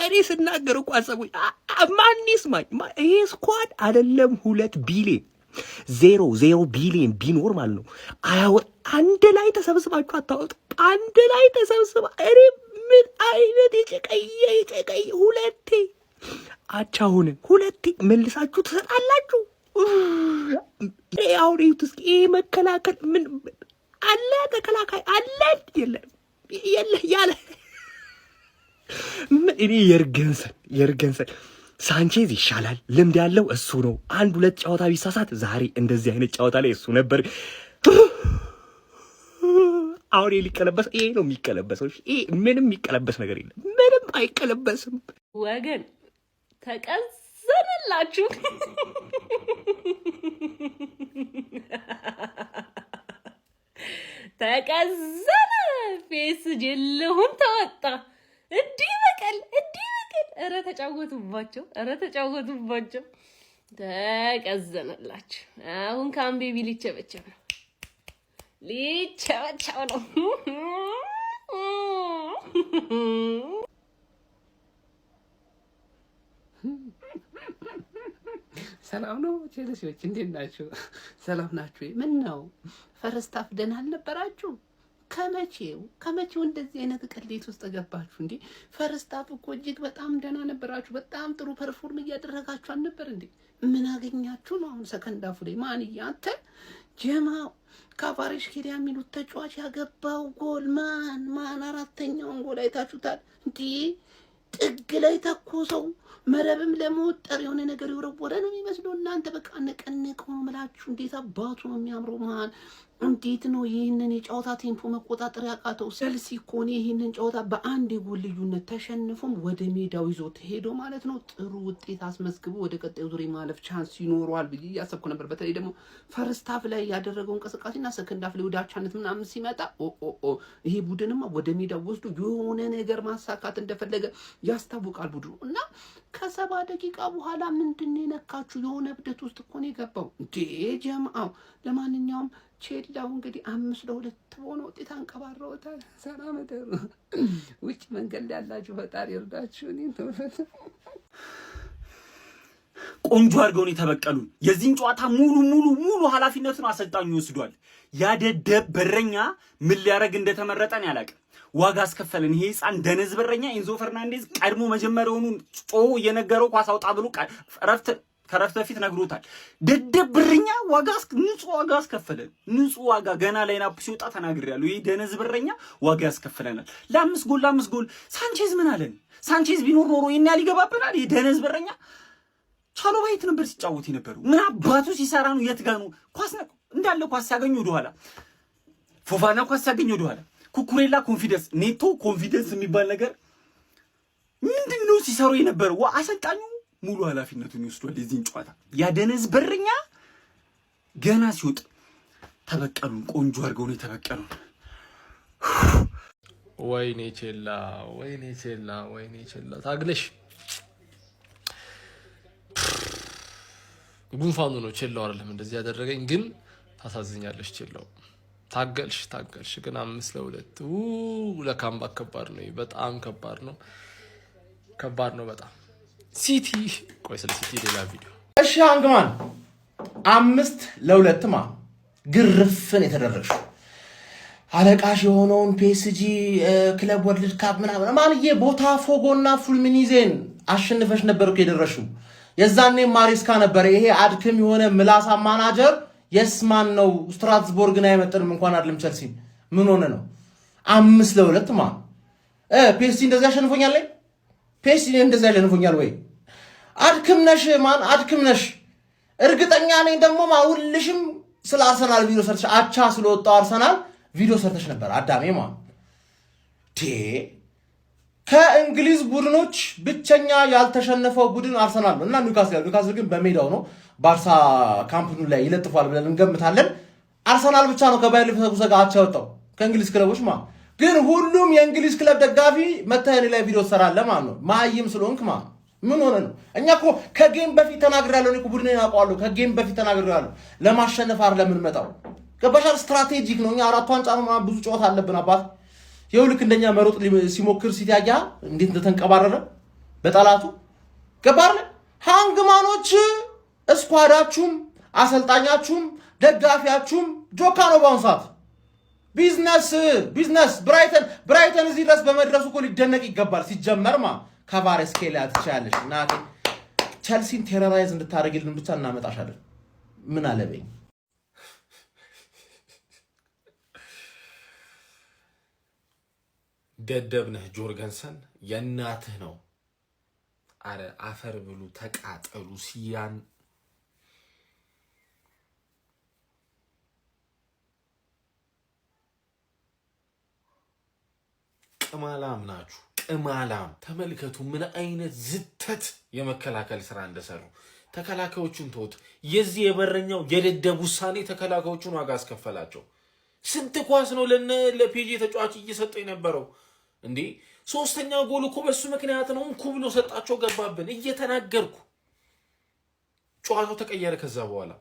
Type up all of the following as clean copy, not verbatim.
እኔ ስናገር እኮ አሰቡኝ። ማን ይስማኝ? ይሄ ስኳድ አይደለም 2 ቢሊዮን 0 ቢሊዮን ቢኖር ማለት ነው አንድ ላይ ተሰብስባችሁ አታወጡ። አንድ ላይ ተሰብስባ እኔ ምን አይነት የጨቀየ ሁለቴ አቻውን ሁለቴ መልሳችሁ ትሰጣላችሁ። አሁን ይሁት እስኪ ይሄ መከላከል ምን አለ? ተከላካይ አለ የለ ያለ እኔ የርገንሰን ሳንቼዝ ይሻላል። ልምድ ያለው እሱ ነው። 1-2 ጨዋታ ቢሳሳት ዛሬ እንደዚህ አይነት ጨዋታ ላይ እሱ ነበር። አሁን ሊቀለበስ ይሄ ነው የሚቀለበሰው። ይሄ ምንም የሚቀለበስ ነገር የለም። ምንም አይቀለበስም። ወገን ተቀዘነላችሁ። ተቀዘነ ፌስጂ ልሁን ተወጣ። እንዲህ በቀል ኧረ ተጫወቱባቸው። ተቀዘነላችሁ። አሁን ካምቤቢ ሊቸበቸው ነው። ሰላም ነው ቼልሲዎች፣ እንዴት ናችሁ? ሰላም ናችሁ? ምን ነው ፈርስት ሃፍ ደህና አልነበራችሁ? ከመቼው እንደዚህ አይነት ቅሌት ውስጥ ገባችሁ እንዴ? ፈርስት ሃፍ እኮ እጅግ በጣም ደህና ነበራችሁ። በጣም ጥሩ ፐርፎርም እያደረጋችሁ አልነበር እንዴ? ምን አገኛችሁ ነው አሁን ሰከንድ ሃፉ ላይ? ማንዬ አንተ ጀማው ካቫሬሽ ኬሪያ የሚሉት ተጫዋች ያገባው ጎል ማን አራተኛውን ጎል አይታችሁታል እንዴ? ጥግ ላይ ተኮሰው መረብም ለመወጠር የሆነ ነገር ይወረወረ ነው የሚመስለው። እናንተ በቃ ነቀነቀው ነው የምላችሁ። እንዴት አባቱ ነው የሚያምረው ማን! እንዴት ነው ይህንን የጨዋታ ቴምፖ መቆጣጠር ያቃተው? ቸልሲ እኮ ነው ይህንን ጨዋታ በአንድ የጎል ልዩነት ተሸንፎም ወደ ሜዳው ይዞት ሄዶ ማለት ነው ጥሩ ውጤት አስመዝግቦ ወደ ቀጣዩ ዙር ማለፍ ቻንስ ይኖረዋል ብዬ እያሰብኩ ነበር። በተለይ ደግሞ ፈርስት ሃፍ ላይ ያደረገው እንቅስቃሴና ሰከንድ ሃፍ ላይ ወደ አቻነት ምናምን ሲመጣ ይሄ ቡድንማ ወደ ሜዳው ወስዶ የሆነ ነገር ማሳካት እንደፈለገ ያስታውቃል ቡድኑ። እና ከ70 ደቂቃ በኋላ ምንድን ነው የነካችሁ? የሆነ እብደት ውስጥ እኮ ነው የገባው እንዴ ጀማው። ለማንኛውም ቼላው እንግዲህ 5-2 በሆነ ውጤት አንቀባረውታል። ሰላም ደሩ ውጭ መንገድ ላይ ያላችሁ ፈጣሪ ይርዳችሁ። እኔ ተወፈተ ቆንጆ አድርገው ነው የተበቀሉን። የዚህን ጨዋታ ሙሉ ኃላፊነቱን አሰልጣኙ ወስዷል። ያደደብ በረኛ ምን ሊያረግ እንደተመረጠን ያላቀ ዋጋ አስከፈለን። ይሄ ህፃን ደነዝ በረኛ ኢንዞ ፈርናንዴዝ ቀድሞ መጀመሪያውኑ ጮ የነገረው ኳስ አውጣ ብሎ ከረፍት በፊት ነግሮታል። ደደብ በረኛ ንጹህ ዋጋ አስከፈለን። ንጹህ ዋጋ ገና ላይናፕ ሲወጣ ተናግሬያለሁ። ይሄ ደነዝ በረኛ ዋጋ ያስከፈለናል። ለ5 ጎል ሳንቼዝ ምን አለን? ሳንቼዝ ቢኖር ኖሮ ይሄን ያህል ይገባብናል። ይሄ ደነዝ በረኛ ቻሎ ባይት ነበር ሲጫወት የነበረው። ምን አባቱ ሲሰራ ነው? የት ጋር ነው? ኳስ እንዳለ ኳስ ሲያገኝ ወደ ኋላ፣ ፎፋና ኳስ ሲያገኝ ወደ ኋላ፣ ኩኩሬላ ኮንፊደንስ፣ ኔቶ ኮንፊደንስ የሚባል ነገር ምንድነው ሲሰሩ የነበረው? አሰልጣኙ ሙሉ ኃላፊነቱን ይወስዷል። የዚህን ጨዋታ ያደነዝ በረኛ ገና ሲወጥ ተበቀሉን። ቆንጆ አድርገው ነው የተበቀሉን። ወይኔ ቼላ ታግለሽ ጉንፋኑ ነው ቼላው አይደለም እንደዚህ ያደረገኝ። ግን ታሳዝኛለሽ ቼላው። ታገልሽ ግን 5-2 ለካምባክ ከባድ ነው። በጣም ከባድ ነው በጣም ሲቲ። ቆይ ስለ ሲቲ ሌላ ቪዲዮ። እሺ አንግማን 5-2 ግርፍን የተደረገው አለቃሽ የሆነውን ፒኤስጂ ክለብ ወርልድ ካፕ ምናምን ማንዬ ቦታፎጎና ፉልሚኒዜን አሸንፈሽ ነበር እኮ የደረሽው። የዛኔ ማሪስካ ነበር። ይሄ አድክም የሆነ ምላሳ ማናጀር የስማን ነው ስትራስቦርግን አይመጥንም እንኳን አይደለም ቸልሲ። ምን ሆነ ነው 5-2 ፒኤስጂ እንደዛ ያሸንፎኛል? ፒኤስጂ እንደዛ ያሸንፎኛል ወይ? አድክም ነሽ። እርግጠኛ ነኝ ደግሞ ሁልሽም ስለ አርሰናል ቪዲዮ ሰርተሽ አቻ ስለወጣው አርሰናል ቪዲዮ ሰርተሽ ነበር። አዳሜ ከእንግሊዝ ቡድኖች ብቸኛ ያልተሸነፈው ቡድን አርሰናል ነው እና ኒውካስል ግን በሜዳው ነው ባርሳ ካምፕኑ ላይ ይለጥፋል ብለን እንገምታለን። አርሰናል ብቻ ነው ከባየር ሊቨርኩሰን ጋር አቻ ወጣው ከእንግሊዝ ክለቦች ግን ሁሉም የእንግሊዝ ክለብ ደጋፊ መታየኔ ላይ ቪዲዮ ሰራለ ነው ማይም ስለሆንክ ምን ሆነ ነው? እኛ እኮ ከጌም በፊት ተናግሬያለሁ። እኔ እኮ ቡድኔን አውቀዋለሁ። ከጌም በፊት ተናግሬያለሁ። ለማሸነፍ አይደለም የምንመጣው። ገባሻል? ስትራቴጂክ ነው። እኛ 4 ዋንጫ ብዙ ጨዋታ አለብን አባት። ይኸው ልክ እንደኛ መሮጥ ሲሞክር ሲታያ እንዴት እንደተንቀባረረ በጠላቱ ገባርለ ሃንግማኖች እስኳዳችሁም አሰልጣኛችሁም ደጋፊያችሁም ጆካ ነው ባሁን ሰዓት ቢዝነስ ብራይተን እዚህ ድረስ በመድረሱ እኮ ሊደነቅ ይገባል ሲጀመር ከቫሬስኬላ ትቻለሽ እናቴ ቸልሲን ቴረራይዝ እንድታረግልን ብቻ እናመጣሻለን ምን አለበኝ ደደብነህ ጆርገንሰን የናትህ ነው አረ አፈር ብሉ ተቃጠሉ ሲያን ቅማላም ናችሁ ቅማላም ተመልከቱ ምን አይነት ዝተት የመከላከል ስራ እንደሰሩ ተከላካዮቹን ተውት የዚህ የበረኛው የደደብ ውሳኔ ተከላካዮቹን ዋጋ አስከፈላቸው ስንት ኳስ ነው ለፒጂ ተጫዋች እየሰጠ የነበረው እንዴ ሶስተኛው ጎል እኮ በሱ ምክንያት ነው እንኩ ብሎ ሰጣቸው ገባብን እየተናገርኩ ጨዋታው ተቀየረ ከዛ በኋላ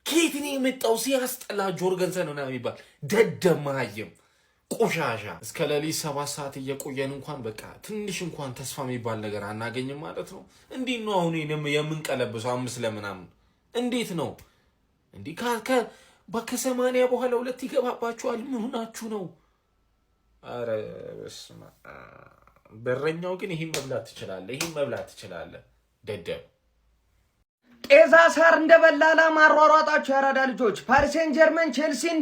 ኬትኒ የመጣው ሲያስጠላ ጆርገንሰን ነው የሚባል ደደብ ማህየም ቆሻሻ እስከ ሌሊት 7 ሰዓት እየቆየን እንኳን በቃ ትንሽ እንኳን ተስፋ የሚባል ነገር አናገኝም ማለት ነው እንዴ ነው አሁን የምንቀለብሰው 5 ለምናምን እንዴት ነው እንዴ ከ80 በኋላ ሁለት ይገባባችኋል ምን ሆናችሁ ነው አረ በስማ በረኛው ግን ይሄን መብላት ትችላለህ ደደብ ጤዛ ሳር እንደበላላ ማሯሯጣችሁ ያራዳ ልጆች ፓሪስ ሴን ጀርመን ቼልሲን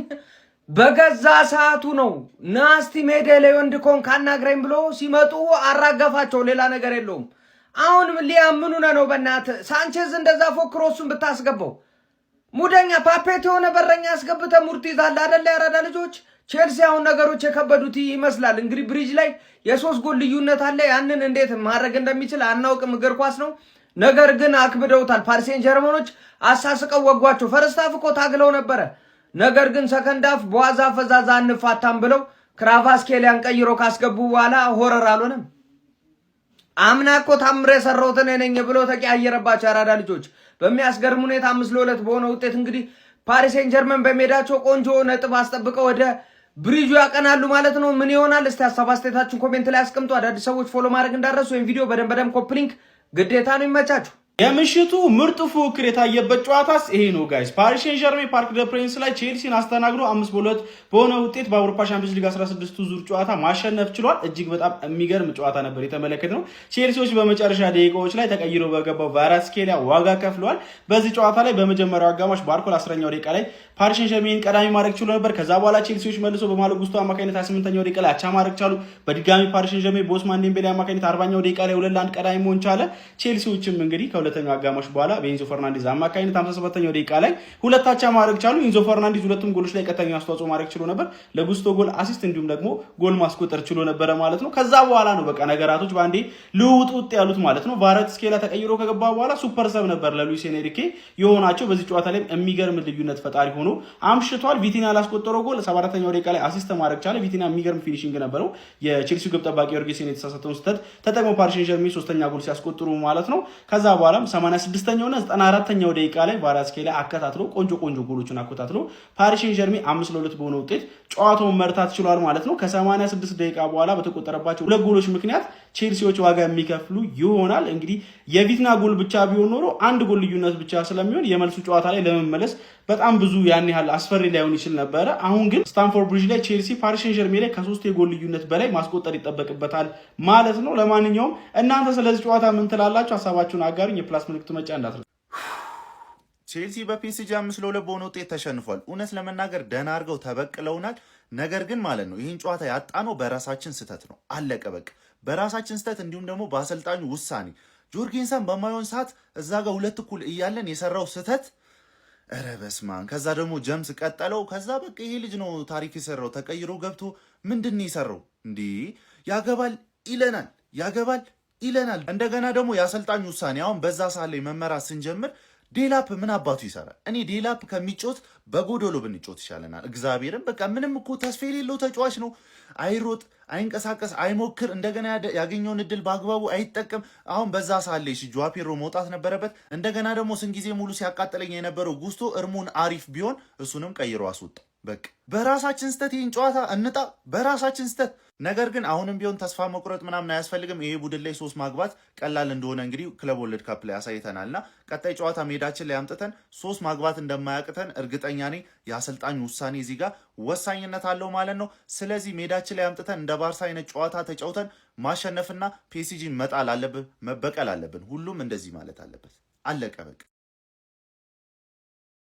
በገዛ ሰዓቱ ነው ናስቲ ሜዳ ላይ ወንድ ኮን ካናግረኝ ብሎ ሲመጡ አራገፋቸው ሌላ ነገር የለውም አሁን ሊያምኑ ነው በእናት ሳንቼዝ እንደዛ ፎክሮሱን ብታስገባው ሙደኛ ፓፔት የሆነ በረኛ አስገብተ ሙርት ይዛል አይደል ያራዳ ልጆች ቼልሲ አሁን ነገሮች የከበዱት ይመስላል እንግዲህ ብሪጅ ላይ የ3 ጎል ልዩነት አለ ያንን እንዴት ማድረግ እንደሚችል አናውቅም እግር ኳስ ነው ነገር ግን አክብደውታል ፓሪስ ሴን ጀርመኖች አሳስቀው ወጓቸው ፈርስት ሃፍ እኮ ታግለው ነበረ ነገር ግን ሰከንድ ሃፍ በዋዛ ፈዛዛ አንፋታም ብለው ክራቫስኬሊያን ቀይሮ ካስገቡ በኋላ ሆረር አልሆነም አምናኮ ታምሬ ሰራውተን ነኝ ብሎ ተቀያየረባቸው ያራዳ ልጆች በሚያስገርም ሁኔታ 5-2 በሆነ ውጤት እንግዲህ ፓሪስ ሴን ጀርመን በሜዳቸው ቆንጆ ነጥብ አስጠብቀው ወደ ብሪጁ ያቀናሉ ማለት ነው ምን ይሆናል እስቲ ሐሳብ አስተያየታችሁን ኮሜንት ላይ አስቀምጡ አዳዲስ ሰዎች ፎሎ ማድረግ እንዳትረሱ ወይም ቪዲዮ በደንብ ኮፒ ሊንክ ግዴታ ነው ይመቻችሁ የምሽቱ ምርጥ ፉክክር የታየበት ጨዋታስ ይሄ ነው ጋይስ ፓሪስ ሴን ጀርመን ፓርክ ደ ፕሪንስ ላይ ቼልሲን አስተናግዶ 5-2 በሆነ ውጤት በአውሮፓ ቻምፒየንስ ሊግ 16 ዙር ጨዋታ ማሸነፍ ችሏል እጅግ በጣም የሚገርም ጨዋታ ነበር የተመለከተነው ቼልሲዎች በመጨረሻ ደቂቃዎች ላይ ተቀይሮ በገባው ቫራስኬሊያ ዋጋ ከፍለዋል በዚህ ጨዋታ ላይ በመጀመሪያው አጋማሽ ባርኮል 10ኛው ደቂቃ ላይ ፓሪስ ሴን ጀርመን ቀዳሚ ማድረግ ችሎ ነበር ከዛ በኋላ ቼልሲዎች መልሶ በማሎ ጉስቶ አማካኝነት 28ኛው ደቂቃ ላይ አቻ ማድረግ ቻሉ በድጋሚ ፓሪስ ሴን ጀርመን በኦስማን ዴምቤሌ አማካኝነት 40ኛው ደቂቃ ላይ 2-1 ቀዳሚ መሆን ቻለ ቼልሲዎችም እንግዲህ ከሁለተኛው አጋማሽ በኋላ በኢንዞ ፈርናንዴዝ አማካኝነት 57ኛው ደቂቃ ላይ ሁለት አቻ ማድረግ ቻሉ ኢንዞ ፈርናንዴዝ ሁለቱም ጎሎች ላይ ቀጥተኛ አስተዋጽኦ ማድረግ ችሎ ነበር ለጉስቶ ጎል አሲስት እንዲሁም ደግሞ ጎል ማስቆጠር ችሎ ነበር ማለት ነው ከዛ በኋላ ነው በቃ ነገራቶች ባንዴ ልውውጥ ያሉት ማለት ነው ቫራትስኬላ ተቀይሮ ከገባ በኋላ ሱፐር ሰብ ነበር ለሉዊስ ኤንሪኬ የሆናቸው በዚህ ጨዋታ ላይ የሚገርም ልዩነት ፈጣሪ ሆኖ አምሽቷል ቪቲና ያላስቆጠረው ጎል 74ኛው ደቂቃ ላይ አሲስት ማድረግ ቻለ ቪቲና የሚገርም ፊኒሺንግ ነበረው የቼልሲው ግብ ጠባቂ ዮርጌስን የተሳሳተውን ስህተት ተጠቅሞ ፓሪስ ሴን ጀርመን ሶስተኛ ጎል ሲያስቆጥሩ ማለት ነው ከዛ በኋላም 86ኛው እና 94ኛው ደቂቃ ላይ ቫራስኬላ አከታትሎ ቆንጆ ጎሎችን አከታትሎ ፓሪስ ሴን ጀርመን 5-2 በሆነ ውጤት ጨዋታውን መርታት ችሏል ማለት ነው ከ86 ደቂቃ በኋላ በተቆጠረባቸው ሁለት ጎሎች ምክንያት ቼልሲዎች ዋጋ የሚከፍሉ ይሆናል እንግዲህ የቪቲና ጎል ብቻ ቢሆን ኖሮ አንድ ጎል ልዩነት ብቻ ስለሚሆን የመልሱ ጨዋታ ላይ ለመመለስ በጣም ብዙ ያን ያህል አስፈሪ ላይሆን ይችል ነበር አሁን ግን ስታንፎርድ ብሪጅ ላይ ቼልሲ ፓሪስ ሴን ጀርመን ላይ ከ3 የጎል ልዩነት በላይ ማስቆጠር ይጠበቅበታል ማለት ነው ለማንኛውም እናንተ ስለዚህ ጨዋታ ምን ትላላችሁ ሐሳባችሁን አጋሩኝ የፕላስ ምልክቱ መጫ እንዳትረሱ ቼልሲ በፒኤስጂ 5-2 በሆነ ውጤት ተሸንፏል እውነት ለመናገር ደህና አድርገው ተበቅለውናል ነገር ግን ማለት ነው ይህን ጨዋታ ያጣነው በራሳችን ስህተት ነው አለቀ በቃ በራሳችን ስህተት እንዲሁም ደግሞ በአሰልጣኙ ውሳኔ ጆርጌንሰን በማይሆን ሰዓት እዛ ጋር 2-1 እያለን የሰራው ስህተት ኧረ በስማን ከዛ ደግሞ ጀምስ ቀጠለው ከዛ በቃ ይሄ ልጅ ነው ታሪክ የሰራው ተቀይሮ ገብቶ ምንድን ይሰራው እንዴ ያገባል ይለናል እንደገና ደግሞ የአሰልጣኙ ውሳኔ አሁን በዛ ሰዓት ላይ መመራት ስንጀምር ዴላፕ ምን አባቱ ይሰራል እኔ ዴላፕ ከሚጮት በጎዶሎ ብንጮት ይሻለናል እግዚአብሔርን በቃ ምንም እኮ ተስፋ የሌለው ተጫዋች ነው አይሮጥ አይንቀሳቀስ አይሞክር እንደገና ያገኘውን እድል በአግባቡ አይጠቀም አሁን በዛ ሰዓት ላይ ጆዋ ፔድሮ መውጣት ነበረበት እንደገና ደግሞ ስንት ጊዜ ሙሉ ሲያቃጥለኝ የነበረው ጉስቶ እርሙን አሪፍ ቢሆን እሱንም ቀይሮ አስወጣ በቃ በራሳችን ስተት ይህን ጨዋታ እንጣ፣ በራሳችን ስተት። ነገር ግን አሁንም ቢሆን ተስፋ መቁረጥ ምናምን አያስፈልግም። ይሄ ቡድን ላይ 3 ማግባት ቀላል እንደሆነ እንግዲህ ክለብ ወርልድ ካፕ ላይ ያሳይተናልና ቀጣይ ጨዋታ ሜዳችን ላይ አምጥተን 3 ማግባት እንደማያቅተን እርግጠኛ ነኝ። የአሰልጣኝ ውሳኔ እዚህ ጋር ወሳኝነት አለው ማለት ነው። ስለዚህ ሜዳችን ላይ አምጥተን እንደ ባርሳ አይነት ጨዋታ ተጫውተን ማሸነፍና ፒኤስጂን መጣል አለብን፣ መበቀል አለብን። ሁሉም እንደዚህ ማለት አለበት። አለቀ በቃ።